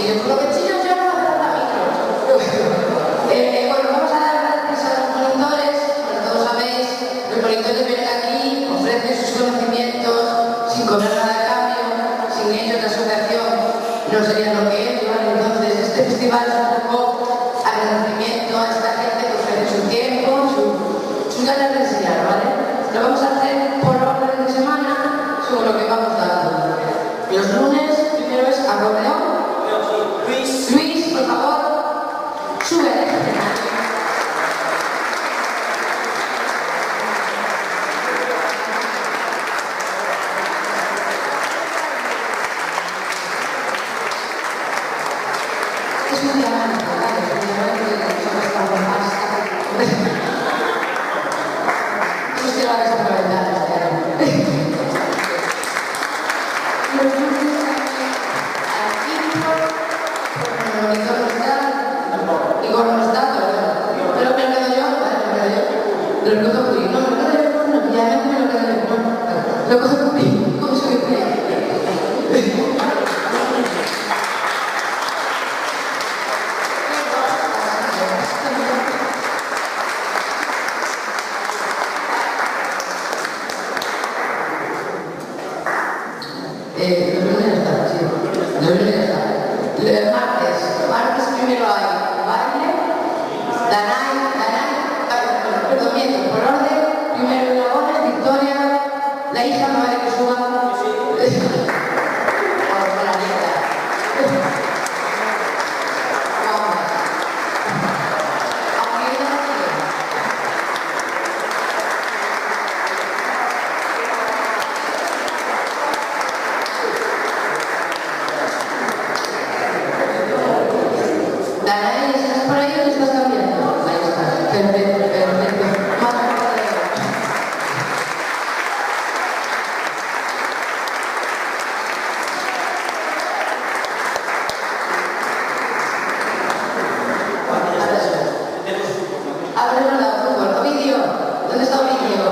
cuchillos. Lo que chillos ya no hace falta micros. Bueno, vamos a dar gracias a los monitores. Como todos sabéis, los monitores vienen aquí, ofrecen sus conocimientos sin cobrar nada a cambio. Sin ellos la asociación no sería lo que es, ¿vale? Entonces, este festival es un poco agradecimiento a esta gente que ofrece su tiempo, sus ganas de enseñar, ¿vale? Lo vamos a hacer por orden de semana, según lo que vamos dando. Los lunes, primero es acordeón. Luis, por favor, sube. Es un diamante, ¿vale? Es un diamante que solo está con pasta. No se va a desaprovechar este año. Los lunes al quinto, el monitor no está, Igor no está, pero me lo quedo yo, ¿vale? Me lo quedo yo. Lo cojo conmigo, no, me lo quedo yo, no, ya me lo quedo yo, no. Lo cojo conmigo, ¿cómo soy yo? Los lunes está, sí. Los lunes está. Martes primero hay baile. Perdón, miento, por orden. Primero Dragones, Victoria, la hija no vale que suba. Vamos con la nieta. Vamos. Aunque ella no quiere. Danae, ¿estás por ahí o te estás cambiando? Ahí estás. Perfecto, perfecto. Habremos dado fútbol. Ovidio, ¿dónde está Ovidio?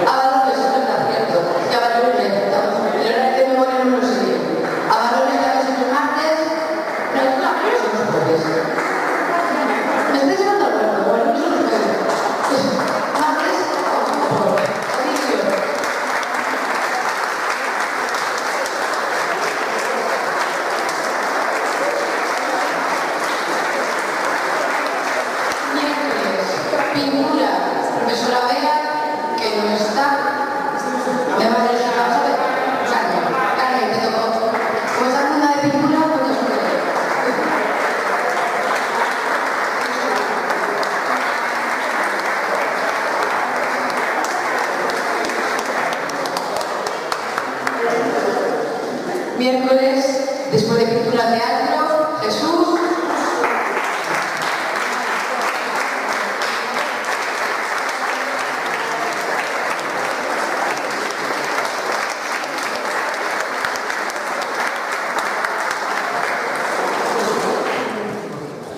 Balones, es verdad, cierto. Y a Balones, el horario de memoria no lo sé. A Balones ya ves los martes. No, son los jueves. ¿Me estáis llevando al cuerpo? Bueno, no son los jueves. Martes, Ovidio. Miércoles, pintura, profesora Vega, que no está. Me va a decir, vamos a ver. Carmen, te tocó. Como esa alumna de pintura, pues te suele. Miércoles, después de pintura teatro, Jesús.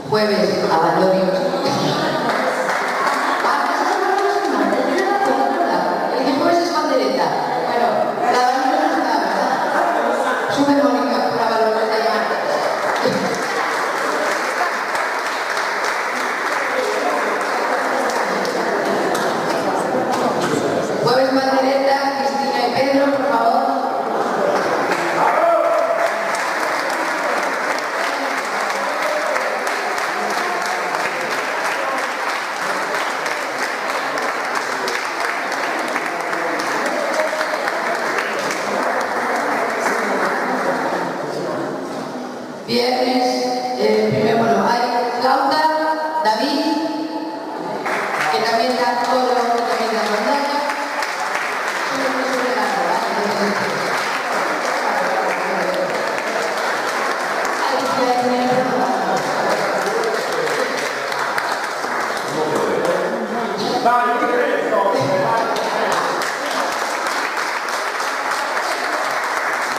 Jueves, Avalorios. El que jueves es bandereta. Bueno, la Avalorios no está, ¿verdad? Sube Mónica por Avalorios de martes. Jueves bandereta, Cristina y Pedro, por favor. Viernes, primero, bueno, hay flauta, David, que también da coro, que también da rondalla.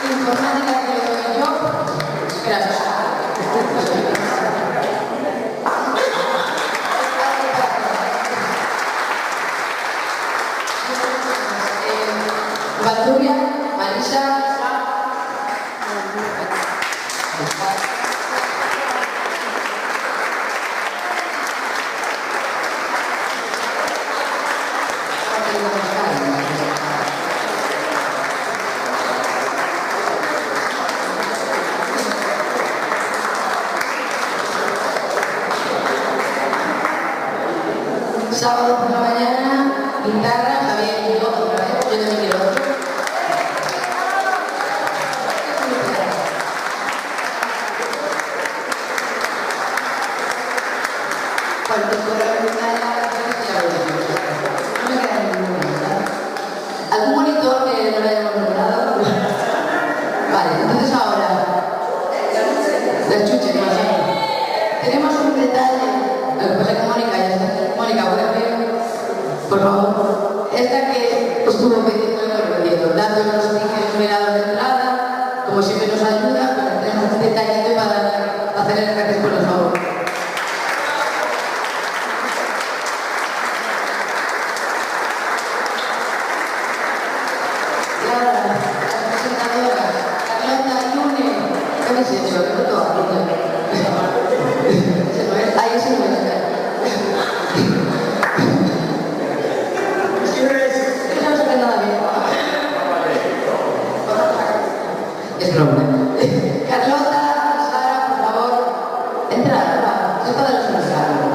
Informática que lo doy yo. Espera. Valturia, Marisa. Sábado por la mañana, guitarra, Javier y yo otra vez, yo también quiero otro. Cuando corra la guitarra, no me queda ninguna, ¿verdad? ¿Algún monitor que no lo hayamos nombrado? Vale, entonces ahora, las chuches, no sé. Tenemos un detalle, lo que pasa es que Mónica ya está aquí. Mónica, ¿puedes ver? Por favor. Esta que estuvo pidiendo, dando los tickets numerados de entrada, como siempre nos ayuda, pero tenemos un detallito para hacer el ejercicio, por favor. Y ahora, las presentadoras, Carlota y Une, ¿qué habéis hecho? ¿Qué no todo? Ahí sí no es. Es broma. Carlota, Sara, por favor, entra, va. Es para los aniversarios.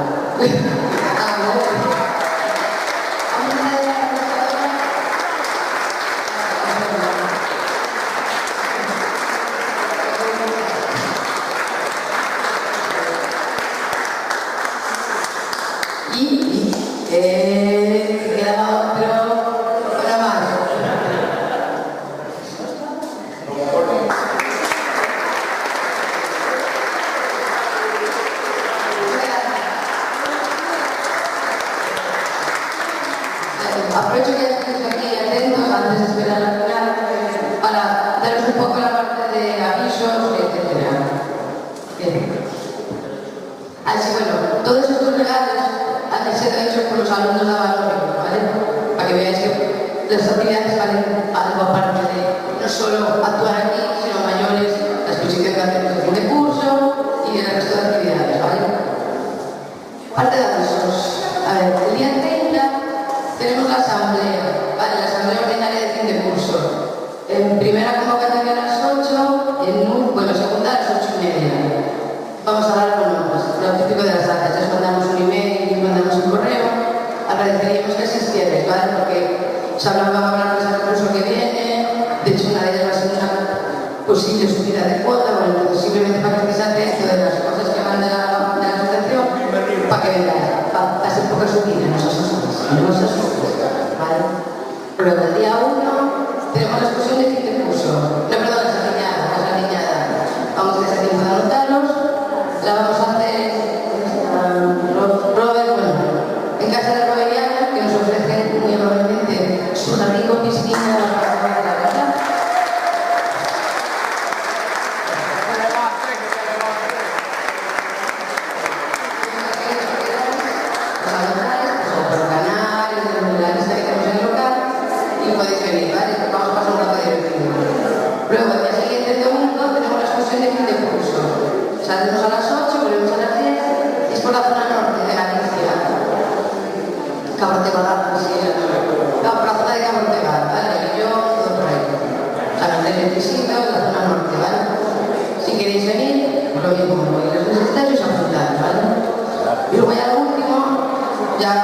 Queda otro para más. Aprovecho que estéis aquí atentos antes de esperar al final para daros un poco la parte de avisos, etc. Bien. Así bueno, todos estos regalos han sido hechos por los alumnos de Valor, ¿vale? Para que veáis que las actividades valen algo aparte de no solo actuar aquí, sino mayores, la exposición que hacemos de fin de curso y el resto de actividades, ¿vale? Parte de avisos. A ver, el día 30 tenemos la asamblea, ¿vale? La asamblea ordinaria de fin de curso. En primera convocatoria a las 8, bueno, segunda a las 8:30. Vamos a dar lo típico de las actas, les mandamos un email y mandamos un correo, agradeceríamos que asistierais, ¿vale? Porque se hablaba ahora del curso que viene, de hecho una de ellas va a ser una posible subida de cuota, bueno, entonces simplemente para que estéis atentos de las cosas que van de la asociación, para que vengáis, va a ser poca subida, no os asustéis, ¿vale? Luego el día 1 tenemos la exposición de fin de curso, no, perdón, la niñada, vamos a estar tiempo de anotarlos. La vamos a hacer Robert, bueno, en casa de Roberiana, que nos ofrece muy amablemente su jardín con piscina para la verdad. Por canal, en la lista que tenemos en el local, y podéis venir, ¿vale? Vamos a pasar un rato divertido. Luego, el día siguiente, el domingo, tenemos la exposición de fin de curso. Salimos a las 8, volvemos a las 10, es por la zona norte de Galicia. Cabortegal, sí, no, por la zona de Cabortegal, ¿vale? Yo, todo por ahí. San Andrés de Tisica, la zona norte, ¿vale? Si queréis venir, lo mismo, y los necesitáis apuntar, ¿vale? Y luego ya lo último, ya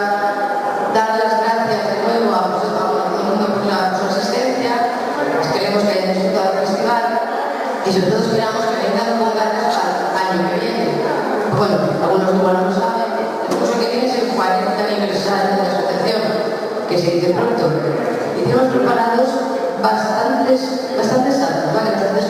dar las gracias de nuevo a todo el mundo por su asistencia. Esperemos que hayan disfrutado del festival y sobre todo esperamos que vengan con ganas al año que viene. Bueno, algunos igual no lo saben, el curso que viene es el 40 aniversario de la asociación, que se dice pronto. Y tenemos preparados bastantes actos, ¿vale? Bastantes